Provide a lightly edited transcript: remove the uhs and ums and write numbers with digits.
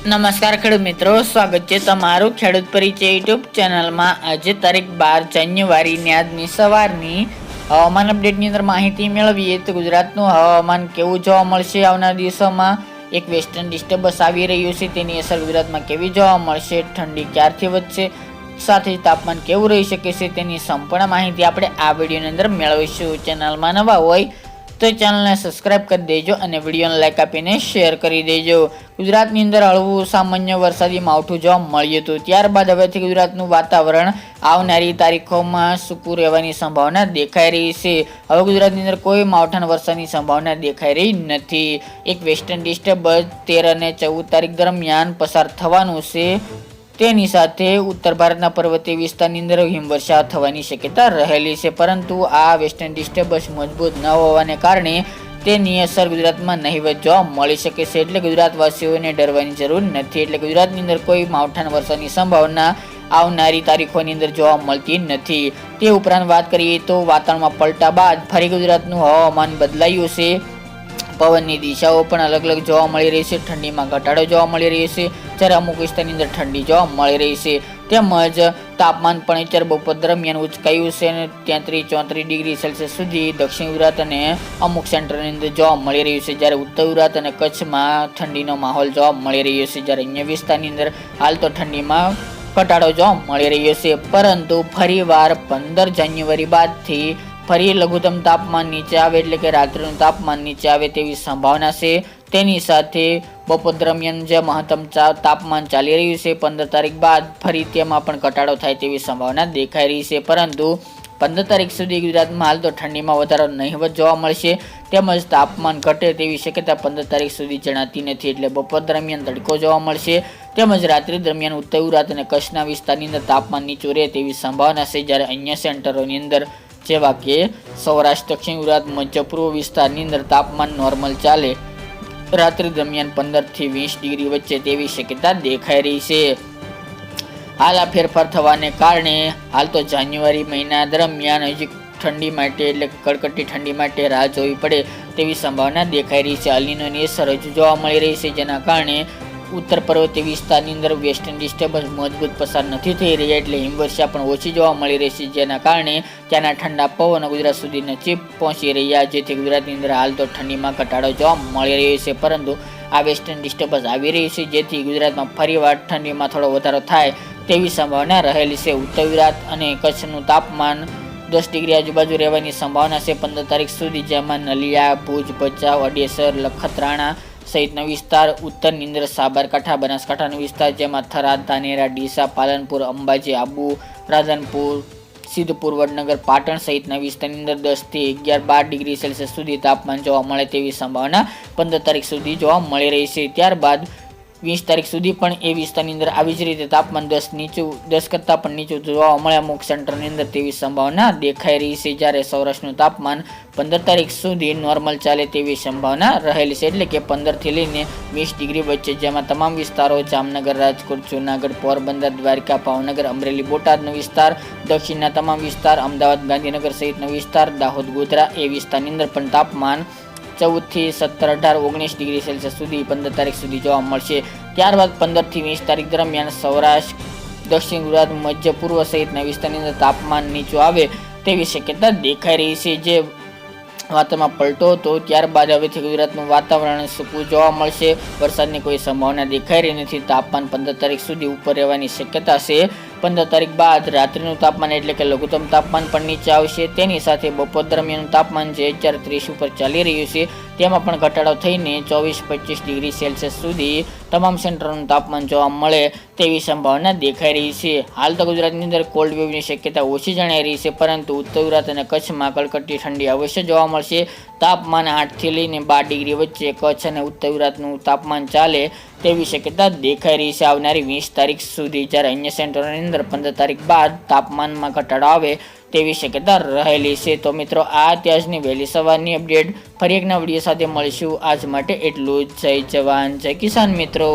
નમસ્કાર ખેડૂત મિત્રો, સ્વાગત છે તમારું ખેડૂત પરિચય યુટ્યુબ ચેનલમાં। આજે તારીખ 12 જાન્યુઆરીની આજની સવારની હવામાન અપડેટની અંદર માહિતી મેળવીએ તો ગુજરાતનું હવામાન કેવું જોવા મળશે આવનાર દિવસોમાં। એક વેસ્ટર્ન ડિસ્ટર્બન્સ આવી રહ્યું છે, તેની અસર ગુજરાતમાં કેવી જોવા મળશે, ઠંડી ક્યારથી વધશે, સાથે તાપમાન કેવું રહી શકે છે, તેની સંપૂર્ણ માહિતી આપણે આ વિડીયોની અંદર મેળવીશું। ચેનલમાં નવા હોય તો ચેનલને સબસ્ક્રાઇબ કરી દેજો અને વિડીયોને લાઇક આપીને શેર કરી દેજો। ગુજરાતની અંદર હળવું સામાન્ય વરસાદી માવઠું જોવા મળ્યું હતું, ત્યારબાદ હવેથી ગુજરાતનું વાતાવરણ આવનારી તારીખોમાં સૂકું રહેવાની સંભાવના દેખાઈ રહી છે। હવે ગુજરાતની અંદર કોઈ માવઠાના વરસાદની સંભાવના દેખાઈ રહી નથી। એક વેસ્ટર્ન ડિસ્ટર્બન્સ 13 અને 14 તારીખ દરમિયાન પસાર થવાનું છે, તેની સાથે ઉત્તર ભારતના પર્વતીય વિસ્તારની અંદર હિમવર્ષા થવાની શક્યતા રહેલી છે, પરંતુ આ વેસ્ટર્ન ડિસ્ટર્બન્સ મજબૂત ન હોવાને કારણે તેની અસર ગુજરાતમાં નહીવત જોવા મળી શકે છે, એટલે ગુજરાતવાસીઓને ડરવાની જરૂર નથી। એટલે ગુજરાતની અંદર કોઈ માવઠાના વરસાદની સંભાવના આવનારી તારીખોની અંદર જોવા મળતી નથી। તે ઉપરાંત વાત કરીએ તો વાતાવરણમાં પલટા બાદ ફરી ગુજરાતનું હવામાન બદલાયું છે। પવનની દિશાઓ પણ અલગ અલગ જોવા મળી રહી છે, ઠંડીમાં ઘટાડો જોવા મળી રહ્યો છે, જ્યારે અમુક વિસ્તારની અંદર ઠંડી જોવા મળી રહી છે, તેમજ તાપમાન પણ અત્યારે બપોર દરમિયાન ઉચકાયું છે અને 33-34 ડિગ્રી સેલ્સિયસ સુધી દક્ષિણ ગુજરાત અને અમુક સેન્ટરની અંદર જોવા મળી રહ્યું છે, જ્યારે ઉત્તર ગુજરાત અને કચ્છમાં ઠંડીનો માહોલ જોવા મળી રહ્યો છે, જ્યારે અન્ય વિસ્તારની અંદર હાલ તો ઠંડીમાં ઘટાડો જોવા મળી રહ્યો છે, પરંતુ ફરીવાર 15 જાન્યુઆરી બાદથી ફરી લઘુત્તમ તાપમાન નીચે આવે, એટલે કે રાત્રિનું તાપમાન નીચે આવે તેવી સંભાવના છે। તેની સાથે બપોર દરમિયાન જે મહત્તમ તાપમાન ચાલી રહ્યું છે 15 તારીખ બાદ ફરી તેમાં પણ ઘટાડો થાય તેવી સંભાવના દેખાઈ રહી છે, પરંતુ 15 તારીખ સુધી ગુજરાતમાં હાલ તો ઠંડીમાં વધારો નહીવત જોવા મળશે, તેમજ તાપમાન ઘટે તેવી શક્યતા 15 તારીખ સુધી જણાતી નથી। એટલે બપોર દરમિયાન તડકો જોવા મળશે, તેમજ રાત્રિ દરમિયાન ઉત્તર ગુજરાત અને કચ્છના વિસ્તારની અંદર તાપમાન નીચું રહે તેવી સંભાવના છે, જ્યારે અન્ય સેન્ટરોની અંદર જેવા કે સૌરાષ્ટ્ર, દક્ષિણ ગુજરાત, મધ્ય પૂર્વ વિસ્તારની અંદર તાપમાન નોર્મલ ચાલે, રાત્રિ દરમિયાન 15 થી 20 ડિગ્રી વચ્ચે તેવી શક્યતા દેખાઈ રહી છે। હાલ આ ફેરફાર થવાને કારણે હાલ તો જાન્યુઆરી મહિના દરમિયાન હજી ઠંડી માટે, એટલે કડકડતી ઠંડી માટે રાહ જોવી પડે તેવી સંભાવના દેખાઈ રહી છે। અલ્નીનોની અસર હજુ જોવા મળી રહી છે, જેના કારણે ઉત્તર પર્વતીય વિસ્તારની અંદર વેસ્ટર્ન ડિસ્ટર્બન્સ મજબૂત પસાર નથી થઈ રહ્યા, એટલે હિમવર્ષા પણ ઓછી જોવા મળી રહી છે, જેના કારણે ત્યાંના ઠંડા પવનો ગુજરાત સુધી નજીક પહોંચી રહ્યા, જેથી ગુજરાતની અંદર હાલ તો ઠંડીમાં ઘટાડો જોવા મળી રહ્યો છે, પરંતુ આ વેસ્ટર્ન ડિસ્ટર્બન્સ આવી રહી છે, જેથી ગુજરાતમાં ફરીવાર ઠંડીમાં થોડો વધારો થાય તેવી સંભાવના રહેલી છે। ઉત્તર ગુજરાત અને કચ્છનું તાપમાન 10 ડિગ્રી આજુબાજુ રહેવાની સંભાવના છે 15 તારીખ સુધી, જેમાં નલિયા, ભુજ, ભચાઉ, અડેસર, નખત્રાણા સહિતના વિસ્તાર, ઉત્તરની અંદર સાબરકાંઠા, બનાસકાંઠાનો વિસ્તાર, જેમાં થરાદ, ધાનેરા, ડીસા, પાલનપુર, અંબાજી, આબુ, રાધનપુર, સિદ્ધપુર, વડનગર, પાટણ સહિતના વિસ્તારની અંદર 10 થી 11-12 ડિગ્રી સેલ્સિયસ સુધી તાપમાન જોવા મળે તેવી સંભાવના 15 તારીખ સુધી જોવા મળી રહી છે। ત્યારબાદ 20 તારીખ સુધી પણ એ વિસ્તારની અંદર આવી જ રીતે તાપમાન 10 કરતાં પણ નીચું જોવા મળે અમુક સેન્ટરની અંદર તેવી સંભાવના દેખાઈ રહી છે, જ્યારે સૌરાષ્ટ્રનું તાપમાન 15 તારીખ સુધી નોર્મલ ચાલે તેવી સંભાવના રહેલી છે, એટલે કે 15 થી લઈને 20 ડિગ્રી વચ્ચે, જેમાં તમામ વિસ્તારો જામનગર, રાજકોટ, જૂનાગઢ, પોરબંદર, દ્વારકા, ભાવનગર, અમરેલી, બોટાદનો વિસ્તાર, દક્ષિણના તમામ વિસ્તાર, અમદાવાદ, ગાંધીનગર સહિતનો વિસ્તાર, દાહોદ, ગોધરા એ વિસ્તારની અંદર પણ તાપમાન 14 થી 17, 18, 19 ડિગ્રી સેલ્સિયસ સુધી 15 તારીખ સુધી જોવા મળશે। ત્યારબાદ 15 થી 20 તારીખ દરમિયાન સૌરાષ્ટ્ર, દક્ષિણ ગુજરાત, મધ્ય પૂર્વ સહિતના વિસ્તારની અંદર તાપમાન નીચું આવે તેવી શક્યતા દેખાઈ રહી છે, જે વાતાવરણમાં પલટો હતો। ત્યારબાદ હવેથી ગુજરાતનું વાતાવરણ સૂકું જોવા મળશે, વરસાદની કોઈ સંભાવના દેખાઈ રહી નથી, તાપમાન 15 તારીખ સુધી ઉપર રહેવાની શક્યતા છે। 15 તારીખ બાદ રાત્રિનું તાપમાન, એટલે કે લઘુત્તમ તાપમાન પણ નીચે આવશે, તેની સાથે બપોર દરમિયાન તાપમાન જે 30 ઉપર ચાલી રહ્યું છે તેમાં પણ ઘટાડો થઈને 24-25 ડિગ્રી સેલ્સિયસ સુધી તમામ સેન્ટરનું તાપમાન જોવા મળે તેવી સંભાવના દેખાઈ રહી છે। હાલ તો ગુજરાતની અંદર કોલ્ડ વેવની શક્યતા ઓછી જણાઈ રહી છે, પરંતુ ઉત્તર ગુજરાત અને કચ્છમાં કડકડતી ઠંડી અવશ્ય જોવા મળશે। તાપમાન 8 થી લઈને 12 ડિગ્રી વચ્ચે કચ્છ અને ઉત્તર ગુજરાતનું તાપમાન ચાલે તેવી શક્યતા દેખાઈ રહી છે આવનારી 20 તારીખ સુધી, જ્યારે અન્ય સેન્ટરોની અંદર 15 તારીખ બાદ તાપમાનમાં ઘટાડો આવે તેવી શક્યતા રહેલી છે। તો મિત્રો, આ ત્યાંની વહેલી સવારની અપડેટ, ફરી એકના વિડીયો સાથે મળીશું। આજ માટે એટલું જ। જય જવાન, જય કિસાન મિત્રો।